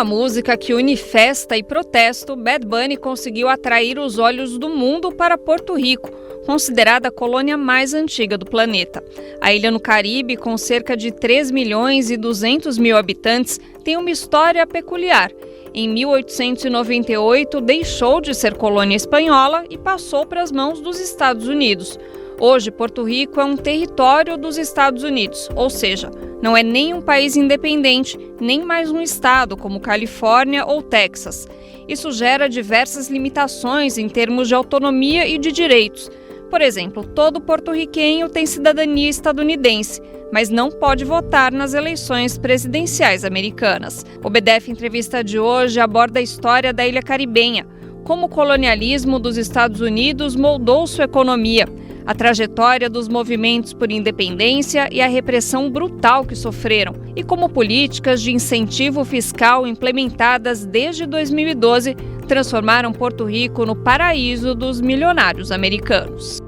uma música que une festa e protesto, Bad Bunny conseguiu atrair os olhos do mundo para Porto Rico, considerada a colônia mais antiga do planeta. A ilha no Caribe, com cerca de 3 milhões e 200 mil habitantes, tem uma história peculiar. Em 1898, deixou de ser colônia espanhola e passou para as mãos dos Estados Unidos. Hoje, Porto Rico é um território dos Estados Unidos, ou seja, não é nem um país independente, nem mais um estado como Califórnia ou Texas. Isso gera diversas limitações em termos de autonomia e de direitos. Por exemplo, todo porto-riquenho tem cidadania estadunidense, mas não pode votar nas eleições presidenciais americanas. O BDF Entrevista de hoje aborda a história da ilha caribenha, como o colonialismo dos Estados Unidos moldou sua economia, a trajetória dos movimentos por independência e a repressão brutal que sofreram, e como políticas de incentivo fiscal implementadas desde 2012 transformaram Porto Rico no paraíso dos milionários americanos.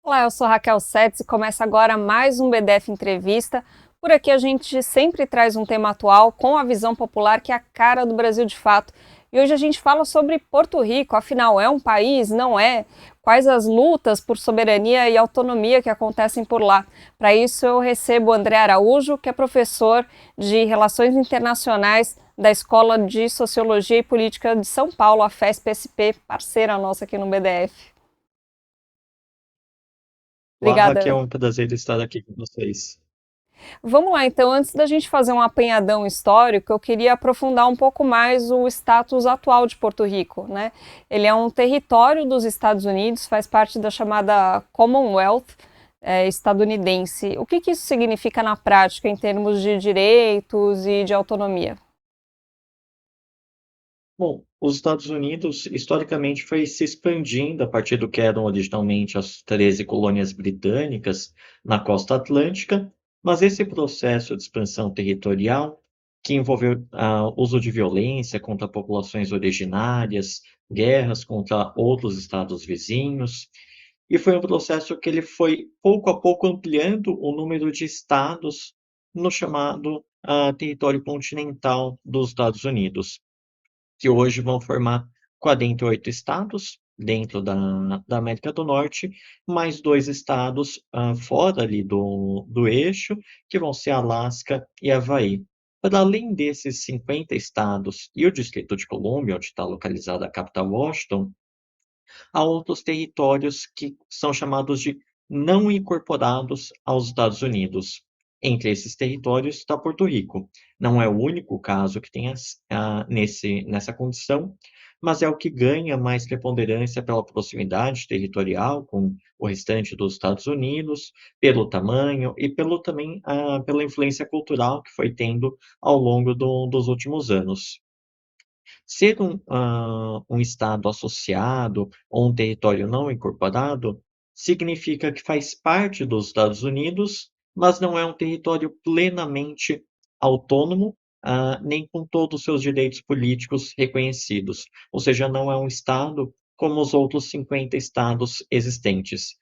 Olá, eu sou Raquel Setz e começa agora mais um BDF Entrevista. Por aqui a gente sempre traz um tema atual com a visão popular que é a cara do Brasil de fato. E hoje a gente fala sobre Porto Rico, afinal é um país, não é? Quais as lutas por soberania e autonomia que acontecem por lá? Para isso eu recebo o André Araújo, que é professor de Relações Internacionais da Escola de Sociologia e Política de São Paulo, a FESP-SP, parceira nossa aqui no BDF. Olá, Raquel, é Obrigada. um prazer estar aqui com vocês. Vamos lá, então, antes da gente fazer um apanhadão histórico, eu queria aprofundar um pouco mais o status atual de Porto Rico, né? Ele é um território dos Estados Unidos, faz parte da chamada Commonwealth estadunidense. O que isso significa na prática em termos de direitos e de autonomia? Bom, os Estados Unidos historicamente foi se expandindo a partir do que eram originalmente as 13 colônias britânicas na costa atlântica, mas esse processo de expansão territorial, que envolveu uso de violência contra populações originárias, guerras contra outros estados vizinhos, e foi um processo que ele foi pouco a pouco ampliando o número de estados no chamado território continental dos Estados Unidos, que hoje vão formar 48 estados dentro da América do Norte, mais 2 estados fora ali do eixo, que vão ser Alasca e Havaí. Para além desses 50 estados e o Distrito de Colômbia, onde está localizada a capital Washington, há outros territórios que são chamados de não incorporados aos Estados Unidos. Entre esses territórios está Porto Rico. Não é o único caso que tem nessa condição, mas é o que ganha mais preponderância pela proximidade territorial com o restante dos Estados Unidos, pelo tamanho e pela influência cultural que foi tendo ao longo dos últimos anos. Ser um estado associado ou um território não incorporado significa que faz parte dos Estados Unidos, mas não é um território plenamente autônomo, nem com todos os seus direitos políticos reconhecidos. Ou seja, não é um estado como os outros 50 estados existentes.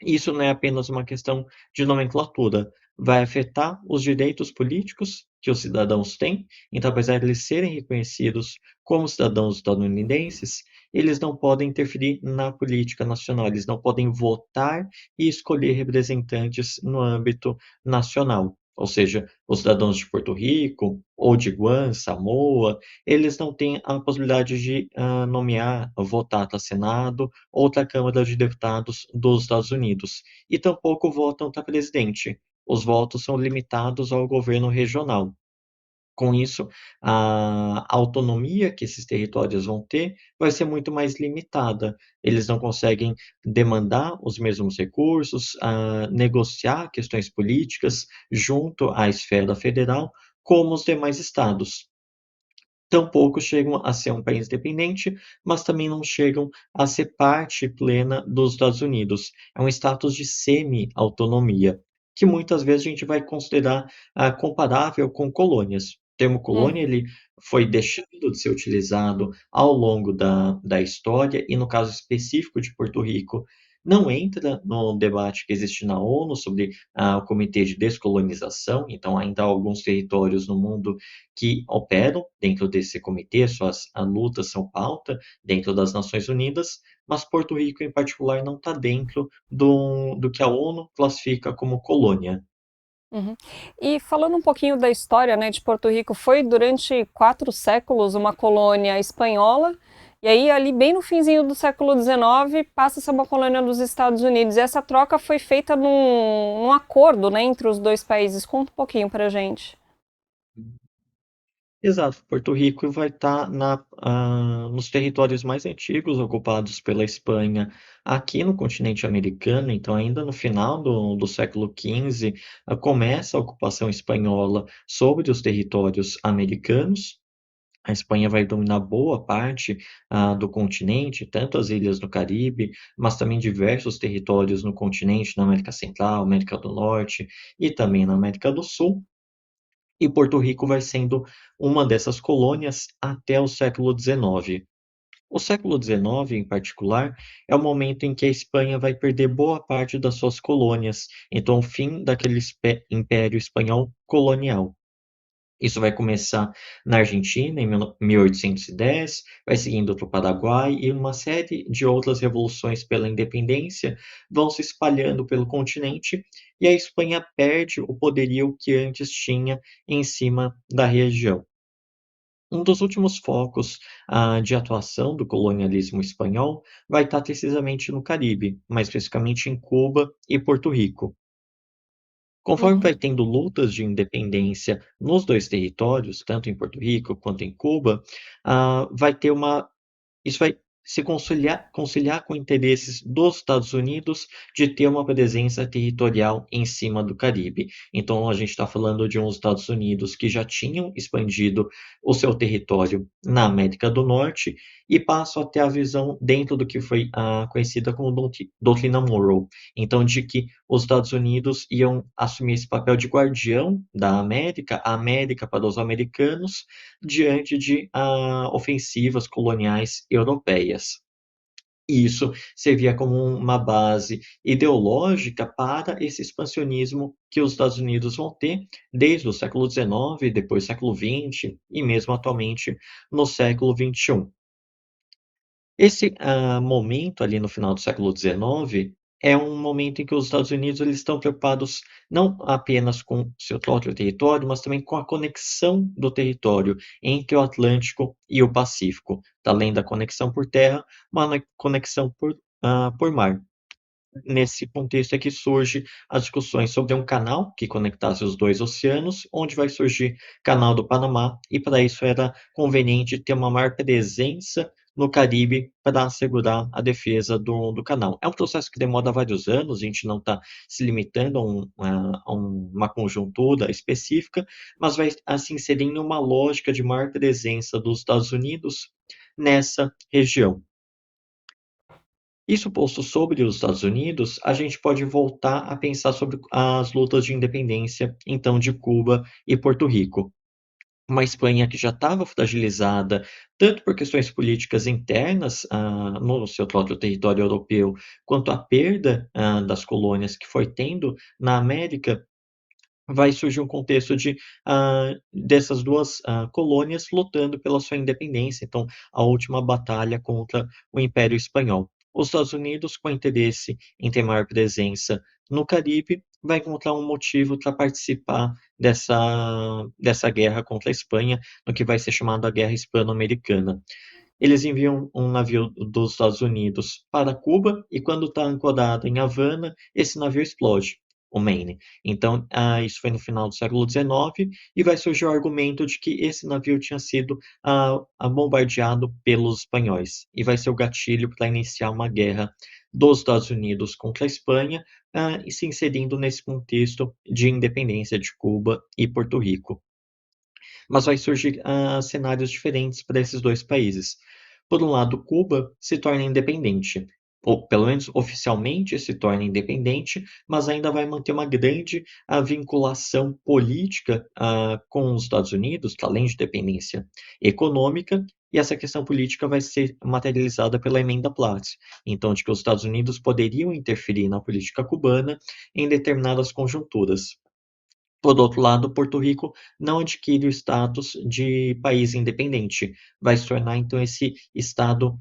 Isso não é apenas uma questão de nomenclatura, vai afetar os direitos políticos que os cidadãos têm, então, apesar de eles serem reconhecidos como cidadãos estadunidenses, eles não podem interferir na política nacional, eles não podem votar e escolher representantes no âmbito nacional. Ou seja, os cidadãos de Porto Rico ou de Guam, Samoa, eles não têm a possibilidade de nomear, votar para Senado ou para a Câmara de Deputados dos Estados Unidos, e tampouco votam para presidente. Os votos são limitados ao governo regional. Com isso, a autonomia que esses territórios vão ter vai ser muito mais limitada. Eles não conseguem demandar os mesmos recursos, negociar questões políticas junto à esfera federal, como os demais estados. Tampouco chegam a ser um país independente, mas também não chegam a ser parte plena dos Estados Unidos. É um status de semi-autonomia, que muitas vezes a gente vai considerar comparável com colônias. O termo colônia Uhum. ele foi deixando de ser utilizado ao longo da história, e no caso específico de Porto Rico, não entra no debate que existe na ONU sobre o Comitê de Descolonização, então ainda há alguns territórios no mundo que operam dentro desse comitê, suas lutas são pauta dentro das Nações Unidas, mas Porto Rico, em particular, não está dentro do que a ONU classifica como colônia. Uhum. E falando um pouquinho da história, né, de Porto Rico, foi durante 4 séculos uma colônia espanhola, e aí ali bem no finzinho do século XIX passa a ser uma colônia dos Estados Unidos. E essa troca foi feita num acordo, né, entre os dois países. Conta um pouquinho pra gente. Exato, Porto Rico vai estar nos territórios mais antigos ocupados pela Espanha aqui no continente americano, então ainda no final do século XV começa a ocupação espanhola sobre os territórios americanos. A Espanha vai dominar boa parte do continente, tanto as ilhas do Caribe, mas também diversos territórios no continente, na América Central, América do Norte e também na América do Sul. E Porto Rico vai sendo uma dessas colônias até o século XIX. O século XIX, em particular, é o momento em que a Espanha vai perder boa parte das suas colônias, então o fim daquele império espanhol colonial. Isso vai começar na Argentina, em 1810, vai seguindo para o Paraguai e uma série de outras revoluções pela independência vão se espalhando pelo continente e a Espanha perde o poderio que antes tinha em cima da região. Um dos últimos focos de atuação do colonialismo espanhol vai estar precisamente no Caribe, mais especificamente em Cuba e Porto Rico. Conforme Uhum. vai tendo lutas de independência nos 2 territórios, tanto em Porto Rico quanto em Cuba, vai ter uma isso vai se conciliar com interesses dos Estados Unidos de ter uma presença territorial em cima do Caribe. Então a gente está falando de uns Estados Unidos que já tinham expandido o seu território na América do Norte e passam a ter a visão dentro do que foi conhecida como doutrina Monroe. Então, de que os Estados Unidos iam assumir esse papel de guardião da América, a América para os americanos, diante de ofensivas coloniais europeias. E isso servia como uma base ideológica para esse expansionismo que os Estados Unidos vão ter desde o século XIX, depois século XX e mesmo atualmente no século XXI. Esse momento ali no final do século XIX é um momento em que os Estados Unidos eles estão preocupados não apenas com seu próprio território, mas também com a conexão do território entre o Atlântico e o Pacífico, além da conexão por terra, uma conexão por mar. Nesse contexto é que surge as discussões sobre um canal que conectasse os 2 oceanos, onde vai surgir Canal do Panamá, e para isso era conveniente ter uma maior presença no Caribe para assegurar a defesa do canal. É um processo que demora vários anos, a gente não está se limitando uma conjuntura específica, mas vai, assim, inserindo uma lógica de maior presença dos Estados Unidos nessa região. Isso posto sobre os Estados Unidos, a gente pode voltar a pensar sobre as lutas de independência, então, de Cuba e Porto Rico. Uma Espanha que já estava fragilizada, tanto por questões políticas internas, no seu próprio território europeu, quanto a perda, das colônias que foi tendo na América, vai surgir um contexto dessas 2 colônias lutando pela sua independência, então a última batalha contra o Império Espanhol. Os Estados Unidos, com interesse em ter maior presença no Caribe, vai encontrar um motivo para participar dessa guerra contra a Espanha, no que vai ser chamado a Guerra Hispano-Americana. Eles enviam um navio dos Estados Unidos para Cuba e quando está ancorado em Havana, esse navio explode, o Maine. Então, isso foi no final do século XIX e vai surgir o argumento de que esse navio tinha sido bombardeado pelos espanhóis e vai ser o gatilho para iniciar uma guerra dos Estados Unidos contra a Espanha, e se inserindo nesse contexto de independência de Cuba e Porto Rico. Mas vai surgir cenários diferentes para esses 2 países. Por um lado, Cuba se torna independente, ou pelo menos oficialmente se torna independente, mas ainda vai manter uma grande vinculação política com os Estados Unidos, que além de dependência econômica, e essa questão política vai ser materializada pela Emenda Platts, então de que os Estados Unidos poderiam interferir na política cubana em determinadas conjunturas. Por outro lado, Porto Rico não adquire o status de país independente, vai se tornar então esse estado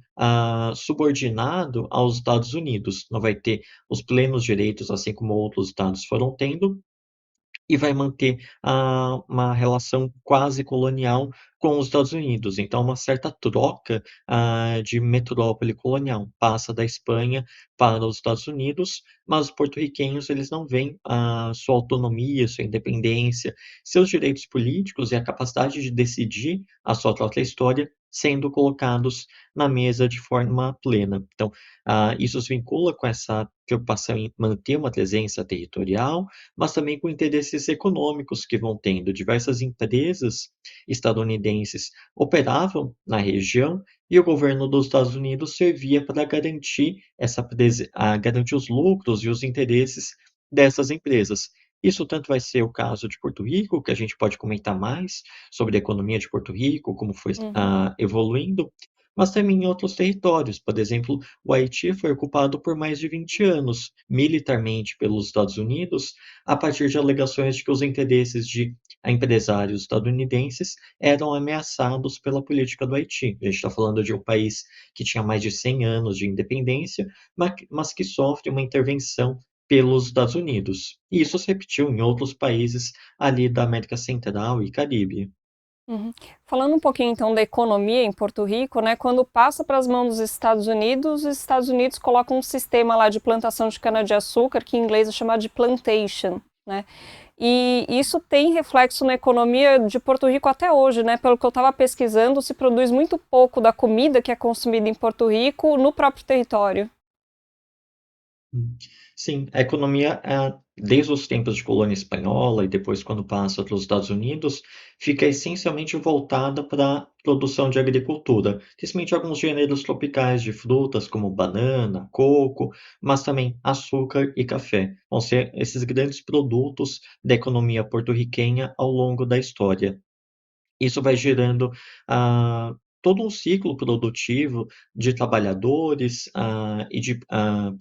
subordinado aos Estados Unidos, não vai ter os plenos direitos, assim como outros estados foram tendo, e vai manter uma relação quase colonial com os Estados Unidos. Então, uma certa troca de metrópole colonial. Passa da Espanha para os Estados Unidos, mas os porto-riquenhos eles não veem a sua autonomia, sua independência, seus direitos políticos e a capacidade de decidir a sua própria história sendo colocados na mesa de forma plena. Então, isso se vincula com essa preocupação em manter uma presença territorial, mas também com interesses econômicos que vão tendo. Diversas empresas estadunidenses operavam na região e o governo dos Estados Unidos servia para garantir garantir os lucros e os interesses dessas empresas. Isso tanto vai ser o caso de Porto Rico, que a gente pode comentar mais sobre a economia de Porto Rico, como foi Uhum. evoluindo, mas também em outros territórios. Por exemplo, o Haiti foi ocupado por mais de 20 anos, militarmente pelos Estados Unidos, a partir de alegações de que os interesses de empresários estadunidenses eram ameaçados pela política do Haiti. A gente está falando de um país que tinha mais de 100 anos de independência, mas que sofre uma intervenção pelos Estados Unidos. E isso se repetiu em outros países ali da América Central e Caribe. Uhum. Falando um pouquinho então da economia em Porto Rico, né, quando passa para as mãos dos Estados Unidos, os Estados Unidos colocam um sistema lá de plantação de cana-de-açúcar, que em inglês é chamado de plantation, né? E isso tem reflexo na economia de Porto Rico até hoje, né? Pelo que eu estava pesquisando, se produz muito pouco da comida que é consumida em Porto Rico no próprio território. Hum. Sim, a economia, desde os tempos de colônia espanhola e depois quando passa para os Estados Unidos, fica essencialmente voltada para a produção de agricultura, principalmente alguns gêneros tropicais de frutas como banana, coco, mas também açúcar e café. Vão ser esses grandes produtos da economia porto-riquenha ao longo da história. Isso vai gerando, todo um ciclo produtivo de trabalhadores, e de,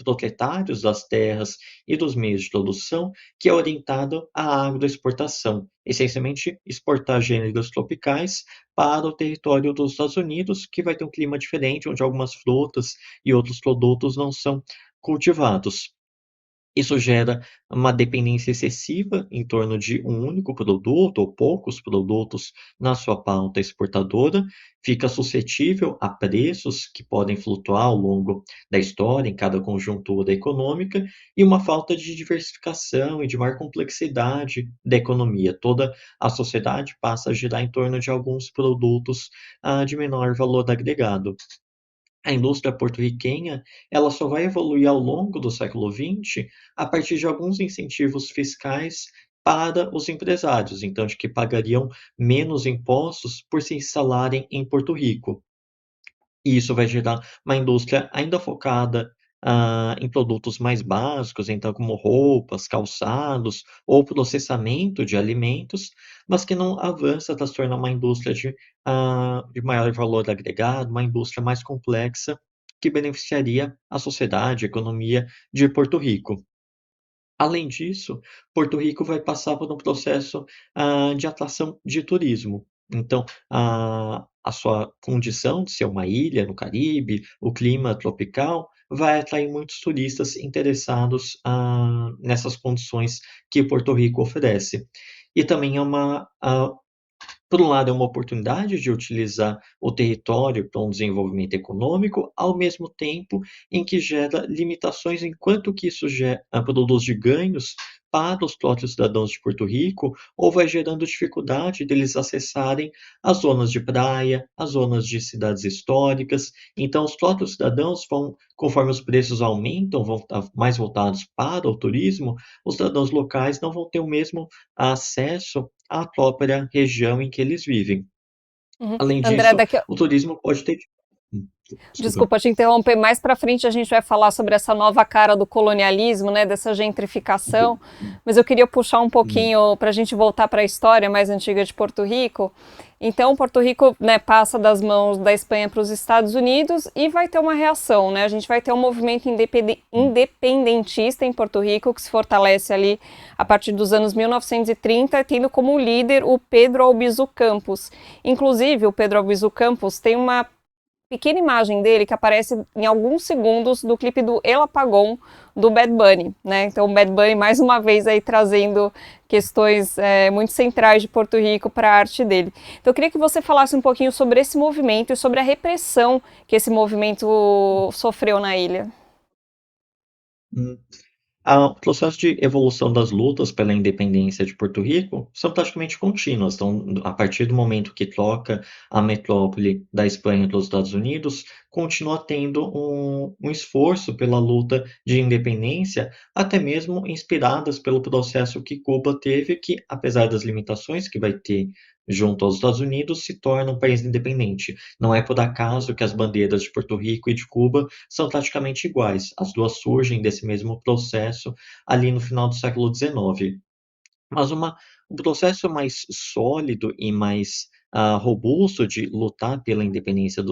proprietários das terras e dos meios de produção, que é orientado à agroexportação, essencialmente exportar gêneros tropicais para o território dos Estados Unidos, que vai ter um clima diferente, onde algumas frutas e outros produtos não são cultivados. Isso gera uma dependência excessiva em torno de um único produto ou poucos produtos na sua pauta exportadora, fica suscetível a preços que podem flutuar ao longo da história, em cada conjuntura econômica, e uma falta de diversificação e de maior complexidade da economia. Toda a sociedade passa a girar em torno de alguns produtos de menor valor agregado. A indústria porto-riquenha, ela só vai evoluir ao longo do século XX a partir de alguns incentivos fiscais para os empresários, então de que pagariam menos impostos por se instalarem em Porto Rico. E isso vai gerar uma indústria ainda focada, em produtos mais básicos, então como roupas, calçados ou processamento de alimentos, mas que não avança para se tornar uma indústria de maior valor agregado, uma indústria mais complexa, que beneficiaria a sociedade, a economia de Porto Rico. Além disso, Porto Rico vai passar por um processo, de atração de turismo. Então, a sua condição de ser uma ilha no Caribe, o clima tropical, vai atrair muitos turistas interessados, nessas condições que Porto Rico oferece. E também é por um lado, é uma oportunidade de utilizar o território para um desenvolvimento econômico, ao mesmo tempo em que gera limitações, enquanto que isso produz de ganhos para os próprios cidadãos de Porto Rico, ou vai gerando dificuldade deles acessarem as zonas de praia, as zonas de cidades históricas. Então, os próprios cidadãos vão, conforme os preços aumentam, vão estar mais voltados para o turismo, os cidadãos locais não vão ter o mesmo acesso à própria região em que eles vivem. Uhum. Além André, disso, o turismo pode ter. Hum, Desculpa. Desculpa te interromper, mais para frente a gente vai falar sobre essa nova cara do colonialismo, né, dessa gentrificação, mas eu queria puxar um Hum, pouquinho para a gente voltar para a história mais antiga de Porto Rico. Então, Porto Rico, né, passa das mãos da Espanha para os Estados Unidos e vai ter uma reação, né? A gente vai ter um movimento independentista em Porto Rico que se fortalece ali a partir dos anos 1930, tendo como líder o Pedro Albizu Campos. Inclusive, o Pedro Albizu Campos tem uma pequena imagem dele que aparece em alguns segundos do clipe do El Apagón do Bad Bunny, né? Então o Bad Bunny mais uma vez aí trazendo questões muito centrais de Porto Rico para a arte dele. Então eu queria que você falasse um pouquinho sobre esse movimento e sobre a repressão que esse movimento sofreu na ilha. hum. O processo de evolução das lutas pela independência de Porto Rico são praticamente contínuas. Então, a partir do momento que troca a metrópole da Espanha para os Estados Unidos, continua tendo um esforço pela luta de independência, até mesmo inspiradas pelo processo que Cuba teve, que, apesar das limitações que vai ter junto aos Estados Unidos, se torna um país independente. Não é por acaso que as bandeiras de Porto Rico e de Cuba são praticamente iguais. As duas surgem desse mesmo processo ali no final do século XIX. Mas um processo mais sólido e mais robusto de lutar pela independência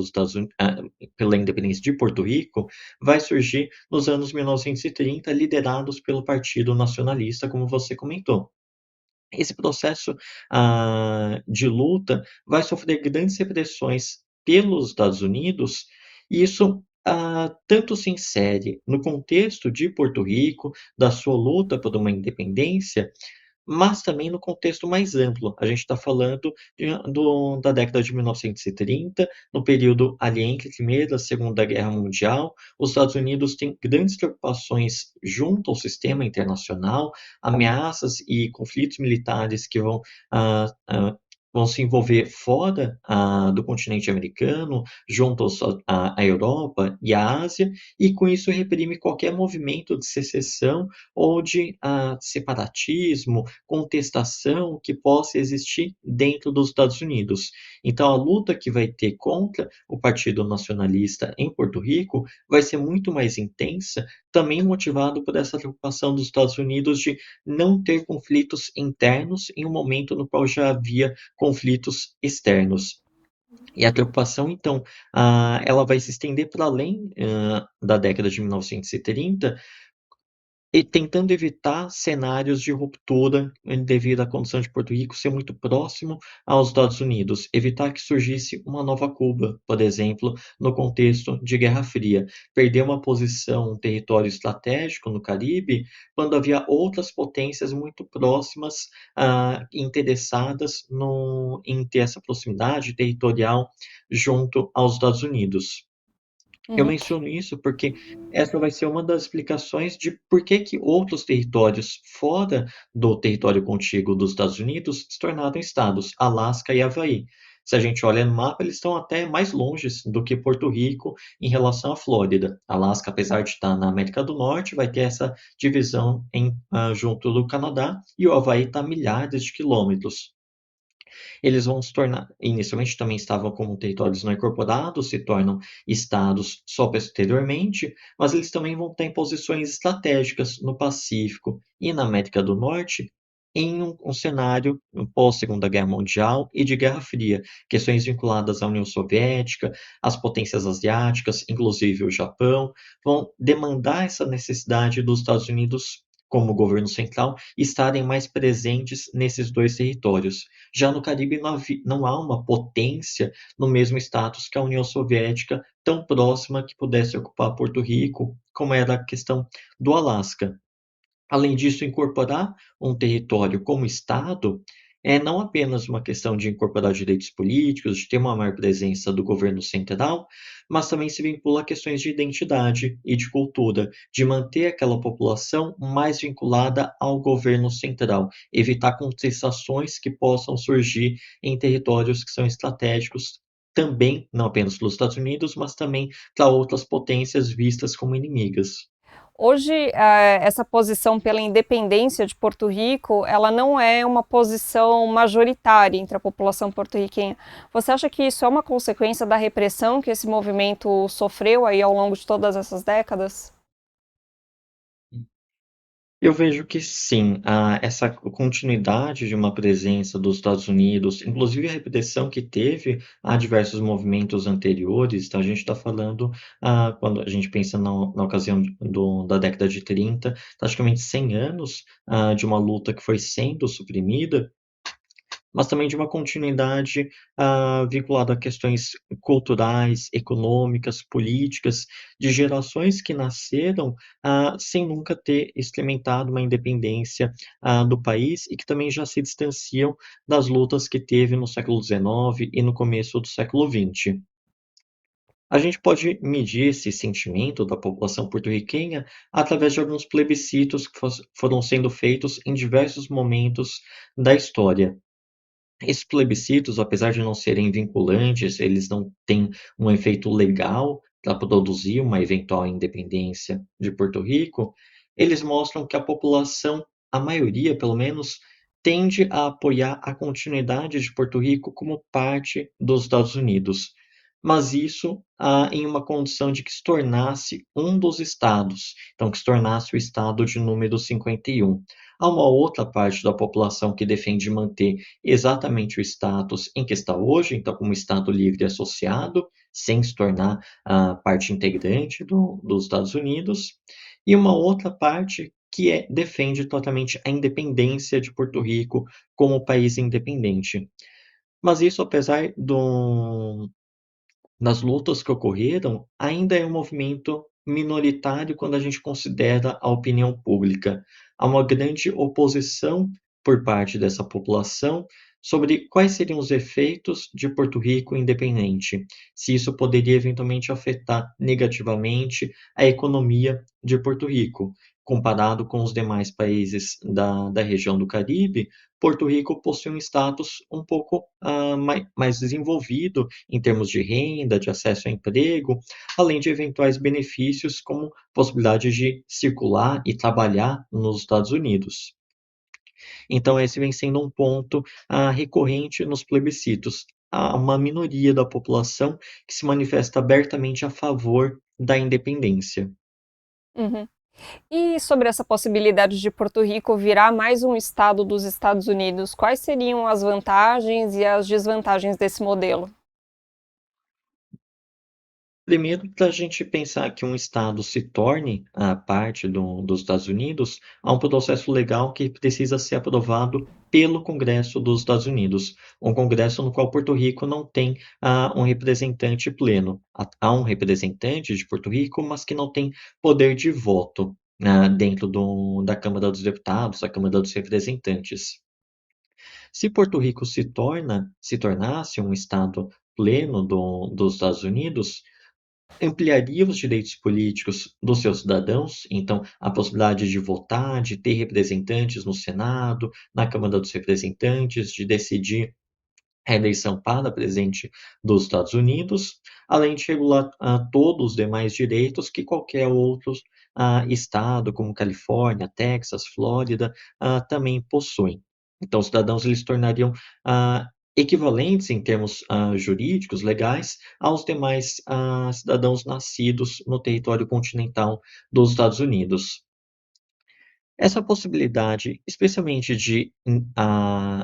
pela independência de Porto Rico, vai surgir nos anos 1930, liderados pelo Partido Nacionalista, como você comentou. Esse processo de luta vai sofrer grandes repressões pelos Estados Unidos, e isso tanto se insere no contexto de Porto Rico, da sua luta por uma independência, mas também no contexto mais amplo. A gente está falando da década de 1930, no período ali entre a Primeira e a Segunda Guerra Mundial. Os Estados Unidos têm grandes preocupações junto ao sistema internacional, ameaças e conflitos militares que vão se envolver fora do continente americano, junto à Europa e à Ásia, e com isso reprime qualquer movimento de secessão ou de separatismo, contestação que possa existir dentro dos Estados Unidos. Então, a luta que vai ter contra o Partido Nacionalista em Porto Rico vai ser muito mais intensa, também motivado por essa preocupação dos Estados Unidos de não ter conflitos internos em um momento no qual já havia conflitos externos. E a preocupação, então, ela vai se estender para além da década de 1930, e tentando evitar cenários de ruptura devido à condição de Porto Rico ser muito próximo aos Estados Unidos, evitar que surgisse uma nova Cuba, por exemplo, no contexto de Guerra Fria, perder uma posição, um território estratégico no Caribe, quando havia outras potências muito próximas, interessadas em ter essa proximidade territorial junto aos Estados Unidos. Eu Uhum. menciono isso porque essa vai ser uma das explicações de por que que outros territórios fora do território contíguo dos Estados Unidos se tornaram estados, Alasca e Havaí. Se a gente olha no mapa, eles estão até mais longe do que Porto Rico em relação à Flórida. Alasca, apesar de estar na América do Norte, vai ter essa divisão junto do Canadá, e o Havaí está a milhares de quilômetros. Eles vão se tornar, inicialmente também estavam como territórios não incorporados, se tornam estados só posteriormente, mas eles também vão ter posições estratégicas no Pacífico e na América do Norte, em um cenário pós-Segunda Guerra Mundial e de Guerra Fria, questões vinculadas à União Soviética, às potências asiáticas, inclusive o Japão, vão demandar essa necessidade dos Estados Unidos, como governo central, estarem mais presentes nesses dois territórios. Já no Caribe não há uma potência no mesmo status que a União Soviética, tão próxima que pudesse ocupar Porto Rico, como era a questão do Alasca. Além disso, incorporar um território como Estado é não apenas uma questão de incorporar direitos políticos, de ter uma maior presença do governo central, mas também se vincula a questões de identidade e de cultura, de manter aquela população mais vinculada ao governo central, evitar contestações que possam surgir em territórios que são estratégicos também, não apenas para os Estados Unidos, mas também para outras potências vistas como inimigas. Hoje, essa posição pela independência de Porto Rico, ela não é uma posição majoritária entre a população porto-riquenha. Você acha que isso é uma consequência da repressão que esse movimento sofreu aí ao longo de todas essas décadas? Eu vejo que sim, essa continuidade de uma presença dos Estados Unidos, inclusive a repressão que teve a diversos movimentos anteriores, tá? A gente está falando, quando a gente pensa na ocasião da década de 30, praticamente 100 anos de uma luta que foi sendo suprimida, mas também de uma continuidade, vinculada a questões culturais, econômicas, políticas, de gerações que nasceram, sem nunca ter experimentado uma independência, do país e que também já se distanciam das lutas que teve no século XIX e no começo do século XX. A gente pode medir esse sentimento da população porto-riquenha através de alguns plebiscitos que foram sendo feitos em diversos momentos da história. Esses plebiscitos, apesar de não serem vinculantes, eles não têm um efeito legal para produzir uma eventual independência de Porto Rico, eles mostram que a população, a maioria pelo menos, tende a apoiar a continuidade de Porto Rico como parte dos Estados Unidos, mas isso, em uma condição de que se tornasse um dos estados, então que se tornasse o estado de número 51. Há uma outra parte da população que defende manter exatamente o status em que está hoje, então como Estado livre e associado, sem se tornar parte integrante dos Estados Unidos, e uma outra parte que defende totalmente a independência de Porto Rico como país independente. Mas isso, apesar das lutas que ocorreram, ainda é um movimento minoritário quando a gente considera a opinião pública. Há uma grande oposição por parte dessa população sobre quais seriam os efeitos de Porto Rico independente, se isso poderia eventualmente afetar negativamente a economia de Porto Rico. Comparado com os demais países da região do Caribe, Porto Rico possui um status um pouco mais desenvolvido em termos de renda, de acesso a emprego, além de eventuais benefícios como possibilidade de circular e trabalhar nos Estados Unidos. Então esse vem sendo um ponto, recorrente nos plebiscitos. Há uma minoria da população que se manifesta abertamente a favor da independência. Uhum. E sobre essa possibilidade de Porto Rico virar mais um estado dos Estados Unidos, quais seriam as vantagens e as desvantagens desse modelo? Primeiro, para a gente pensar que um estado se torne a parte dos Estados Unidos, há um processo legal que precisa ser aprovado pelo Congresso dos Estados Unidos, um congresso no qual Porto Rico não tem um representante pleno. Há um representante de Porto Rico, mas que não tem poder de voto dentro da Câmara dos Deputados, da Câmara dos Representantes. Se Porto Rico se tornasse um estado pleno dos Estados Unidos, ampliaria os direitos políticos dos seus cidadãos, então a possibilidade de votar, de ter representantes no Senado, na Câmara dos Representantes, de decidir a eleição para presidente dos Estados Unidos, além de regular todos os demais direitos que qualquer outro estado, como Califórnia, Texas, Flórida, também possuem. Então, os cidadãos eles se tornariam equivalentes em termos jurídicos, legais, aos demais cidadãos nascidos no território continental dos Estados Unidos. Essa possibilidade, especialmente de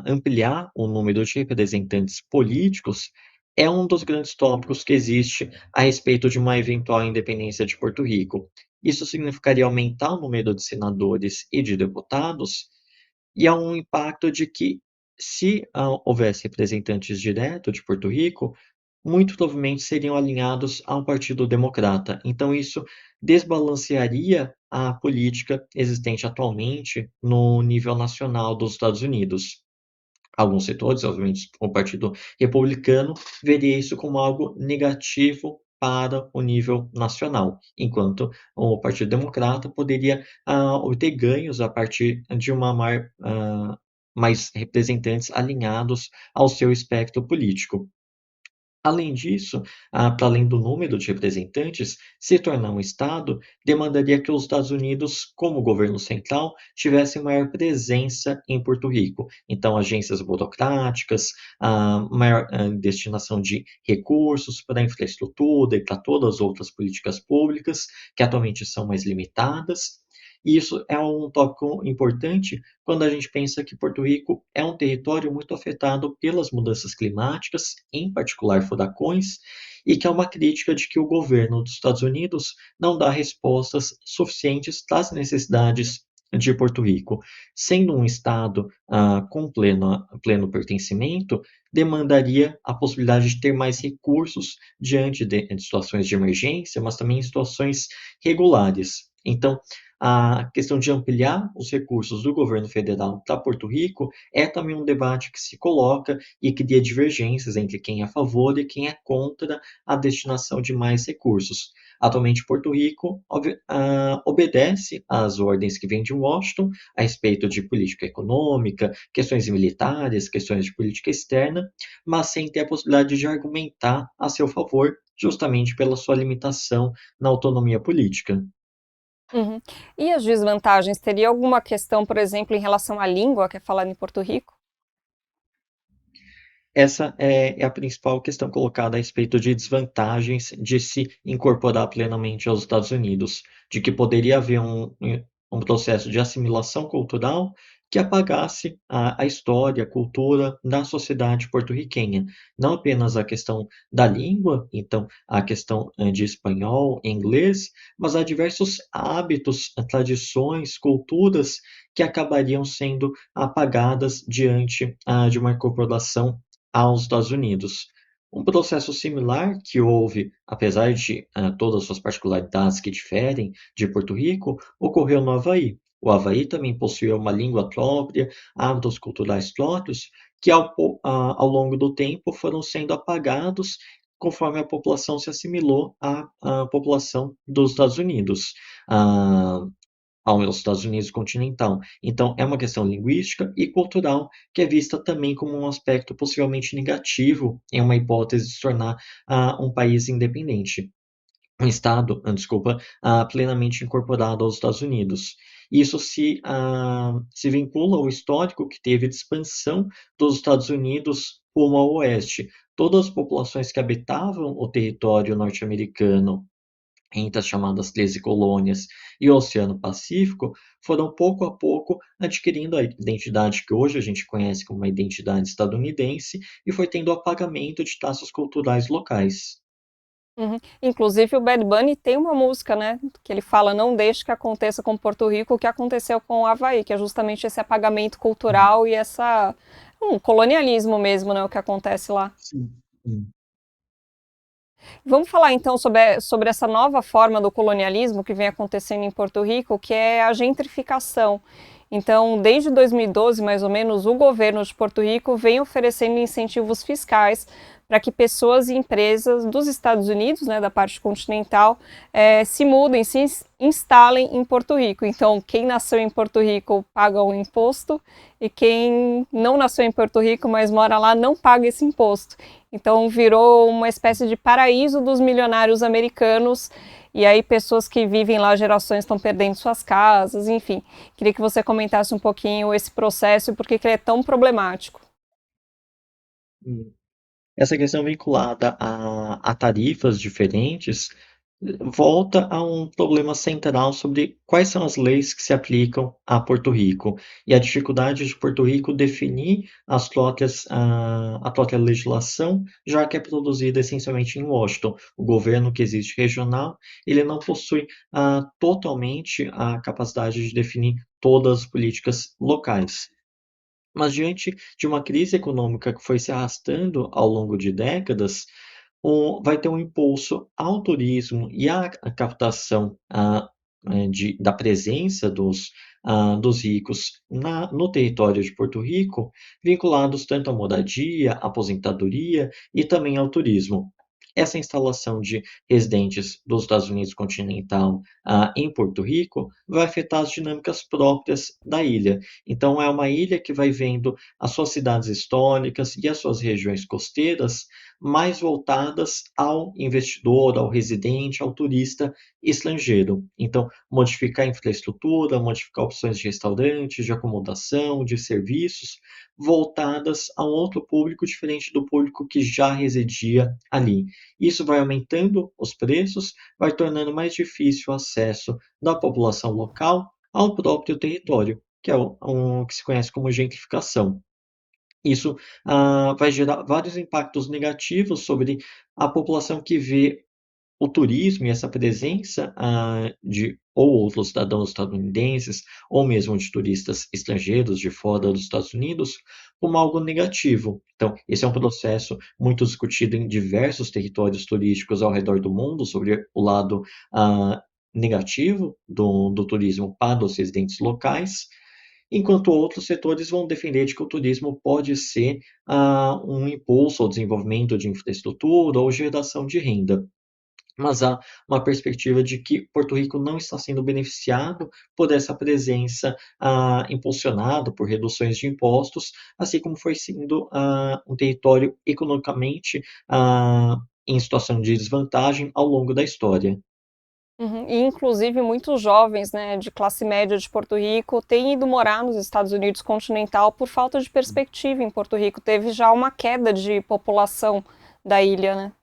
ampliar o número de representantes políticos, é um dos grandes tópicos que existe a respeito de uma eventual independência de Porto Rico. Isso significaria aumentar o número de senadores e de deputados, e há um impacto de que, se houvesse representantes diretos de Porto Rico, muito provavelmente seriam alinhados ao Partido Democrata. Então isso desbalancearia a política existente atualmente no nível nacional dos Estados Unidos. Alguns setores, obviamente o Partido Republicano, veria isso como algo negativo para o nível nacional, enquanto o Partido Democrata poderia obter ganhos a partir de uma mais representantes alinhados ao seu espectro político. Além disso, para além do número de representantes, se tornar um Estado demandaria que os Estados Unidos, como governo central, tivessem maior presença em Porto Rico. Então, agências burocráticas, maior destinação de recursos para a infraestrutura e para todas as outras políticas públicas, que atualmente são mais limitadas. E isso é um tópico importante quando a gente pensa que Porto Rico é um território muito afetado pelas mudanças climáticas, em particular furacões, e que é uma crítica de que o governo dos Estados Unidos não dá respostas suficientes às necessidades de Porto Rico. Sendo um Estado com pleno pertencimento, demandaria a possibilidade de ter mais recursos diante de situações de emergência, mas também em situações regulares. Então, a questão de ampliar os recursos do governo federal para Porto Rico é também um debate que se coloca e cria divergências entre quem é a favor e quem é contra a destinação de mais recursos. Atualmente, Porto Rico obedece às ordens que vêm de Washington a respeito de política econômica, questões militares, questões de política externa, mas sem ter a possibilidade de argumentar a seu favor, justamente pela sua limitação na autonomia política. Uhum. E as desvantagens? Teria alguma questão, por exemplo, em relação à língua que é falada em Porto Rico? Essa é a principal questão colocada a respeito de desvantagens de se incorporar plenamente aos Estados Unidos, de que poderia haver um processo de assimilação cultural que apagasse a história, a cultura da sociedade porto-riquenha. Não apenas a questão da língua, então a questão de espanhol, inglês, mas há diversos hábitos, tradições, culturas que acabariam sendo apagadas diante de uma incorporação aos Estados Unidos. Um processo similar que houve, apesar de todas as suas particularidades que diferem de Porto Rico, ocorreu no Havaí. O Havaí também possuía uma língua própria, hábitos culturais próprios, que ao longo do tempo foram sendo apagados conforme a população se assimilou à população dos Estados Unidos. Ah, aos Estados Unidos continental. Então, é uma questão linguística e cultural que é vista também como um aspecto possivelmente negativo em uma hipótese de se tornar um país independente, um Estado, desculpa, plenamente incorporado aos Estados Unidos. Isso se vincula ao histórico que teve de expansão dos Estados Unidos rumo ao oeste. Todas as populações que habitavam o território norte-americano entre as chamadas 13 colônias e o Oceano Pacífico, foram pouco a pouco adquirindo a identidade que hoje a gente conhece como uma identidade estadunidense e foi tendo apagamento de traços culturais locais. Uhum. Inclusive o Bad Bunny tem uma música, né, que ele fala não deixe que aconteça com Porto Rico o que aconteceu com o Havaí, que é justamente esse apagamento cultural e essa colonialismo mesmo, né, o que acontece lá. Sim. Sim. Vamos falar então sobre essa nova forma do colonialismo que vem acontecendo em Porto Rico, que é a gentrificação. Então, desde 2012, mais ou menos, o governo de Porto Rico vem oferecendo incentivos fiscais para que pessoas e empresas dos Estados Unidos, né, da parte continental, se mudem, se instalem em Porto Rico. Então, quem nasceu em Porto Rico paga o imposto e quem não nasceu em Porto Rico, mas mora lá, não paga esse imposto. Então, virou uma espécie de paraíso dos milionários americanos. E aí, pessoas que vivem lá gerações estão perdendo suas casas, enfim. Queria que você comentasse um pouquinho esse processo e por que ele é tão problemático. Hum. Essa questão vinculada a tarifas diferentes volta a um problema central sobre quais são as leis que se aplicam a Porto Rico e a dificuldade de Porto Rico definir a própria legislação, já que é produzida essencialmente em Washington. O governo que existe regional, ele não possui totalmente a capacidade de definir todas as políticas locais. Mas diante de uma crise econômica que foi se arrastando ao longo de décadas, vai ter um impulso ao turismo e à captação da presença dos ricos no território de Porto Rico, vinculados tanto à moradia, à aposentadoria e também ao turismo. Essa instalação de residentes dos Estados Unidos continental em Porto Rico vai afetar as dinâmicas próprias da ilha. Então, é uma ilha que vai vendo as suas cidades históricas e as suas regiões costeiras mais voltadas ao investidor, ao residente, ao turista estrangeiro. Então, modificar a infraestrutura, modificar opções de restaurantes, de acomodação, de serviços, voltadas a um outro público diferente do público que já residia ali. Isso vai aumentando os preços, vai tornando mais difícil o acesso da população local ao próprio território, que é o que se conhece como gentrificação. Isso vai gerar vários impactos negativos sobre a população que vê o turismo e essa presença de ou outros cidadãos estadunidenses, ou mesmo de turistas estrangeiros de fora dos Estados Unidos, como algo negativo. Então, esse é um processo muito discutido em diversos territórios turísticos ao redor do mundo, sobre o lado negativo do turismo para os residentes locais, enquanto outros setores vão defender de que o turismo pode ser um impulso ao desenvolvimento de infraestrutura ou geração de renda. Mas há uma perspectiva de que Porto Rico não está sendo beneficiado por essa presença impulsionada por reduções de impostos, assim como foi sendo um território economicamente em situação de desvantagem ao longo da história. Uhum. E inclusive muitos jovens, né, de classe média de Porto Rico têm ido morar nos Estados Unidos continental por falta de perspectiva em Porto Rico. Teve já uma queda de população da ilha, né?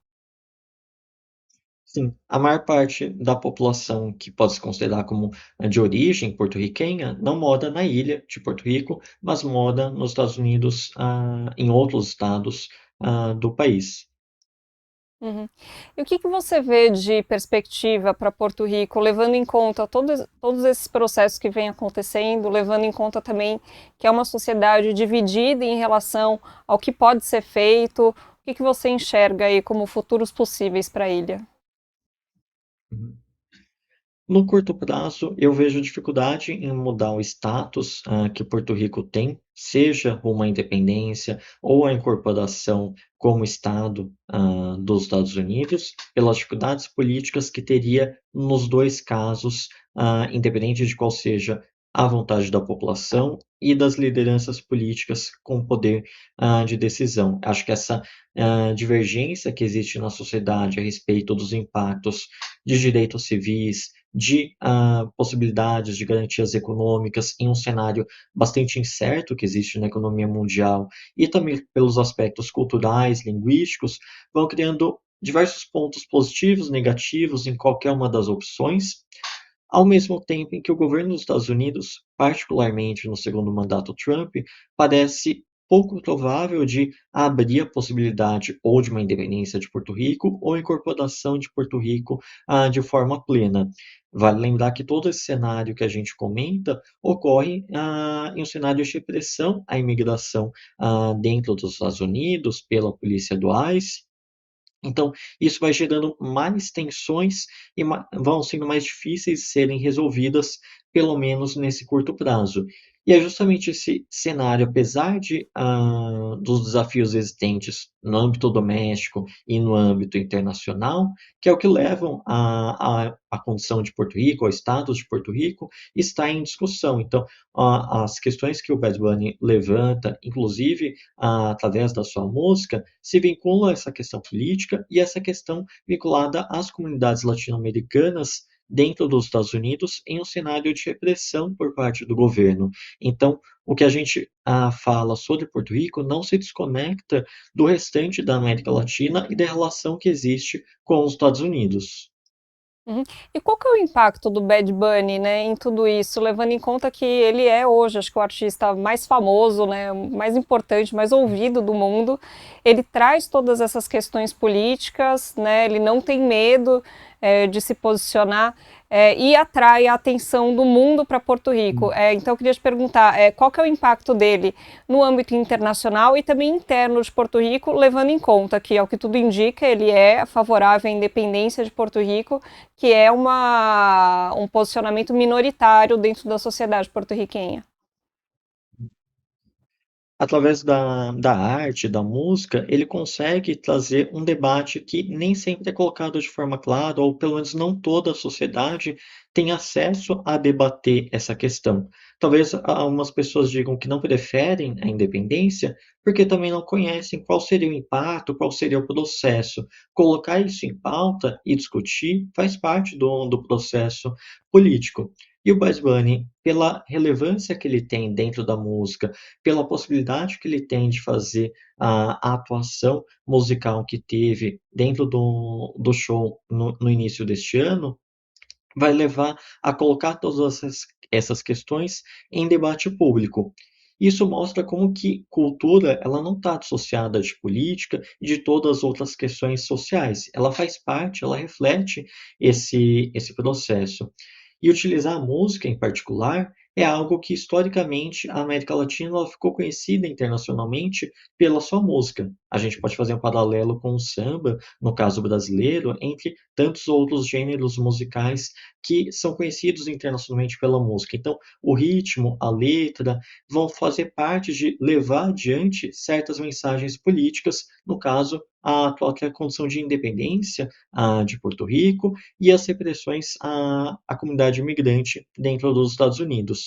Sim, a maior parte da população que pode se considerar como de origem porto-riquenha não mora na ilha de Porto Rico, mas mora nos Estados Unidos, em outros estados, do país. Uhum. E o que você vê de perspectiva para Porto Rico, levando em conta todos esses processos que vêm acontecendo, levando em conta também que é uma sociedade dividida em relação ao que pode ser feito? O que você enxerga aí como futuros possíveis para a ilha? Uhum. No curto prazo, eu vejo dificuldade em mudar o status que Porto Rico tem, seja uma independência ou a incorporação como Estado dos Estados Unidos, pelas dificuldades políticas que teria nos dois casos, independente de qual seja a vontade da população e das lideranças políticas com poder de decisão. Acho que essa divergência que existe na sociedade a respeito dos impactos de direitos civis, de possibilidades de garantias econômicas em um cenário bastante incerto que existe na economia mundial e também pelos aspectos culturais, linguísticos, vão criando diversos pontos positivos, negativos em qualquer uma das opções, ao mesmo tempo em que o governo dos Estados Unidos, particularmente no segundo mandato Trump, parece pouco provável de abrir a possibilidade ou de uma independência de Porto Rico ou incorporação de Porto Rico de forma plena. Vale lembrar que todo esse cenário que a gente comenta ocorre em um cenário de repressão à imigração dentro dos Estados Unidos pela polícia do ICE. Então, isso vai gerando mais tensões e vão sendo mais difíceis de serem resolvidas, pelo menos nesse curto prazo. E é justamente esse cenário, apesar dos desafios existentes no âmbito doméstico e no âmbito internacional, que é o que levam à condição de Porto Rico, ao status de Porto Rico, está em discussão. Então, as questões que o Bad Bunny levanta, inclusive através da sua música, se vincula a essa questão política e essa questão vinculada às comunidades latino-americanas dentro dos Estados Unidos em um cenário de repressão por parte do governo. Então, o que a gente fala sobre Porto Rico não se desconecta do restante da América Latina e da relação que existe com os Estados Unidos. Uhum. E qual que é o impacto do Bad Bunny, né, em tudo isso, levando em conta que ele é hoje, acho que o artista mais famoso, né, mais importante, mais ouvido do mundo. Ele traz todas essas questões políticas, né, ele não tem medo de se posicionar e atrai a atenção do mundo para Porto Rico. Então eu queria te perguntar, qual que é o impacto dele no âmbito internacional e também interno de Porto Rico, levando em conta que, ao que tudo indica, ele é favorável à independência de Porto Rico, que é um posicionamento minoritário dentro da sociedade porto-riquenha. através da arte, da música, ele consegue trazer um debate que nem sempre é colocado de forma clara, ou pelo menos não toda a sociedade tem acesso a debater essa questão. Talvez algumas pessoas digam que não preferem a independência, porque também não conhecem qual seria o impacto, qual seria o processo. Colocar isso em pauta e discutir faz parte do processo político. E o Bad Bunny, pela relevância que ele tem dentro da música, pela possibilidade que ele tem de fazer a atuação musical que teve dentro do show no início deste ano, vai levar a colocar todas essas questões em debate público. Isso mostra como que cultura ela não está dissociada de política e de todas as outras questões sociais. Ela faz parte, ela reflete esse processo. E utilizar a música em particular é algo que historicamente a América Latina ela ficou conhecida internacionalmente pela sua música. A gente pode fazer um paralelo com o samba, no caso brasileiro, entre tantos outros gêneros musicais que são conhecidos internacionalmente pela música. Então, o ritmo, a letra vão fazer parte de levar adiante certas mensagens políticas, no caso, a própria condição de independência de Porto Rico e as repressões à comunidade imigrante dentro dos Estados Unidos.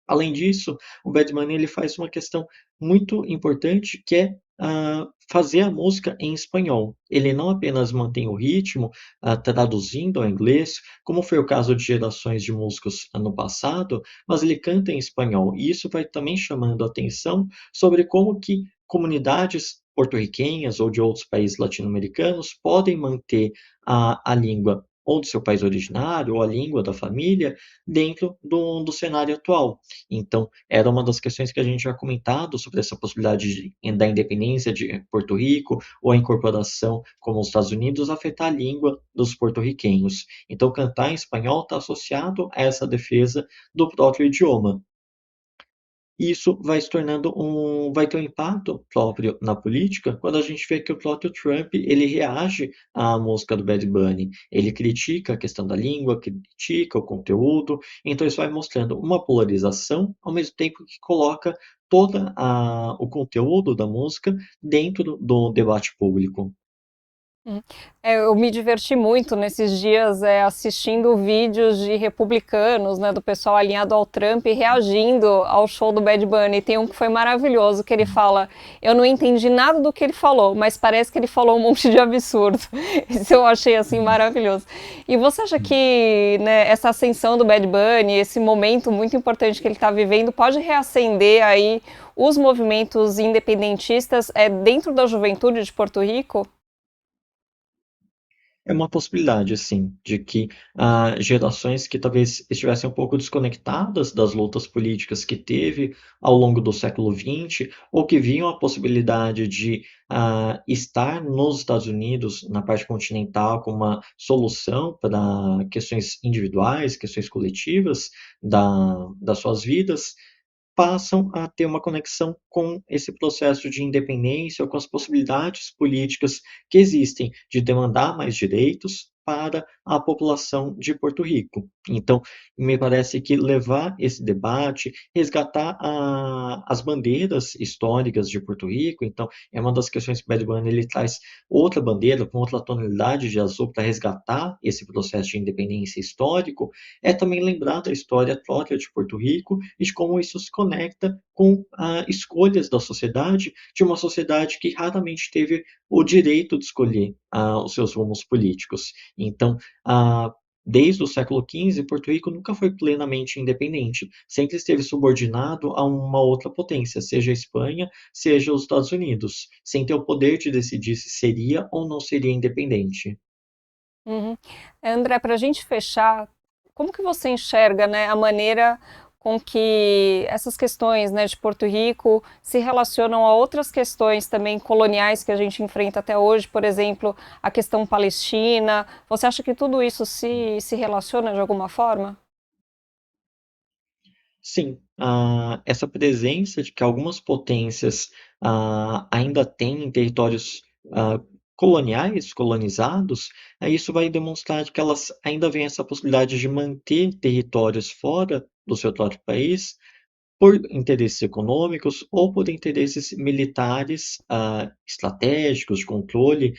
Além disso, o Bad Bunny ele faz uma questão muito importante que é fazer a música em espanhol. Ele não apenas mantém o ritmo, traduzindo ao inglês, como foi o caso de gerações de músicos no passado, mas ele canta em espanhol. E isso vai também chamando a atenção sobre como que comunidades porto-riquenhas ou de outros países latino-americanos podem manter a língua ou do seu país originário, ou a língua da família, dentro do cenário atual. Então, era uma das questões que a gente já comentado sobre essa possibilidade da independência de Porto Rico ou a incorporação como os Estados Unidos afetar a língua dos porto-riquenhos. Então, cantar em espanhol está associado a essa defesa do próprio idioma. Isso vai se tornando vai ter um impacto próprio na política quando a gente vê que o próprio Trump ele reage à música do Bad Bunny. Ele critica a questão da língua, critica o conteúdo, então isso vai mostrando uma polarização, ao mesmo tempo que coloca todo o conteúdo da música dentro do debate público. Hum. Eu me diverti muito nesses dias, assistindo vídeos de republicanos, né, do pessoal alinhado ao Trump reagindo ao show do Bad Bunny. Tem um que foi maravilhoso, que ele fala: eu não entendi nada do que ele falou, mas parece que ele falou um monte de absurdo. Isso eu achei, assim, maravilhoso. E você acha que, né, essa ascensão do Bad Bunny, esse momento muito importante que ele está vivendo, pode reacender aí os movimentos independentistas dentro da juventude de Porto Rico? É uma possibilidade, sim, de que gerações que talvez estivessem um pouco desconectadas das lutas políticas que teve ao longo do século XX, ou que viam a possibilidade de estar nos Estados Unidos, na parte continental, como uma solução para questões individuais, questões coletivas das suas vidas, passam a ter uma conexão com esse processo de independência ou com as possibilidades políticas que existem de demandar mais direitos para a população de Porto Rico. Então, me parece que levar esse debate, resgatar as bandeiras históricas de Porto Rico, então é uma das questões que o Bad Bunny ele traz outra bandeira com outra tonalidade de azul para resgatar esse processo de independência histórico, é também lembrar da história própria de Porto Rico e de como isso se conecta com escolhas da sociedade, de uma sociedade que raramente teve o direito de escolher os seus rumos políticos. Então, desde o século XV, Porto Rico nunca foi plenamente independente, sempre esteve subordinado a uma outra potência, seja a Espanha, seja os Estados Unidos, sem ter o poder de decidir se seria ou não seria independente. Uhum. André, para a gente fechar, como que você enxerga, né, a maneira com que essas questões, né, de Porto Rico se relacionam a outras questões também coloniais que a gente enfrenta até hoje, por exemplo, a questão palestina? Você acha que tudo isso se relaciona de alguma forma? Sim, essa presença de que algumas potências ainda têm em territórios coloniais, colonizados, isso vai demonstrar que elas ainda veem essa possibilidade de manter territórios fora do seu próprio país, por interesses econômicos ou por interesses militares, estratégicos, de controle,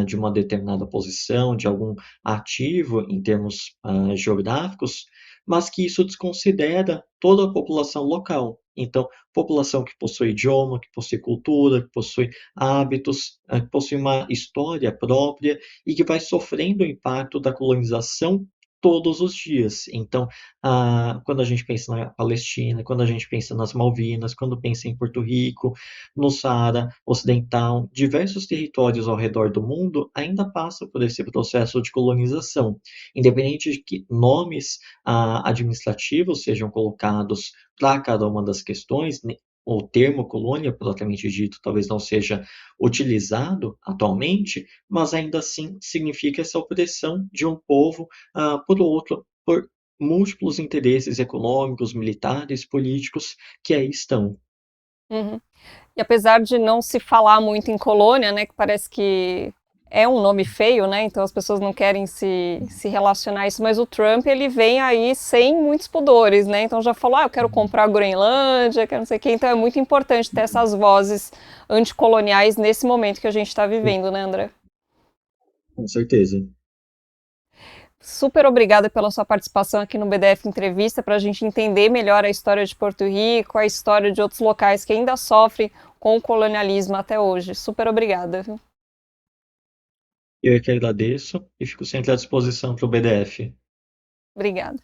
de uma determinada posição, de algum ativo em termos, geográficos, mas que isso desconsidera toda a população local. Então, população que possui idioma, que possui cultura, que possui hábitos, que possui uma história própria e que vai sofrendo o impacto da colonização todos os dias. Então, quando a gente pensa na Palestina, quando a gente pensa nas Malvinas, quando pensa em Porto Rico, no Saara Ocidental, diversos territórios ao redor do mundo ainda passam por esse processo de colonização, independente de que nomes administrativos sejam colocados para cada uma das questões, o termo colônia, propriamente dito, talvez não seja utilizado atualmente, mas ainda assim significa essa opressão de um povo por outro, por múltiplos interesses econômicos, militares, políticos que aí estão. Uhum. E apesar de não se falar muito em colônia, né, que parece que é um nome feio, né, então as pessoas não querem se relacionar a isso, mas o Trump, ele vem aí sem muitos pudores, né, então já falou, eu quero comprar a Groenlândia, quero não sei o quê, então é muito importante ter essas vozes anticoloniais nesse momento que a gente está vivendo, né, André? Com certeza. Super obrigada pela sua participação aqui no BDF Entrevista, para a gente entender melhor a história de Porto Rico, a história de outros locais que ainda sofrem com o colonialismo até hoje. Super obrigada. Eu é que agradeço e fico sempre à disposição para o BDF. Obrigada.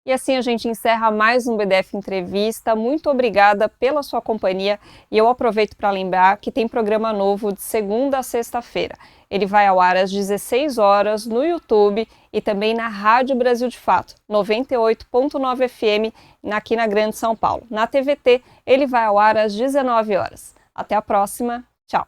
E assim a gente encerra mais um BDF Entrevista. Muito obrigada pela sua companhia e eu aproveito para lembrar que tem programa novo de segunda a sexta-feira. Ele vai ao ar às 16 horas no YouTube e também na Rádio Brasil de Fato, 98.9 FM, aqui na Grande São Paulo. Na TVT, ele vai ao ar às 19 horas. Até a próxima. Tchau.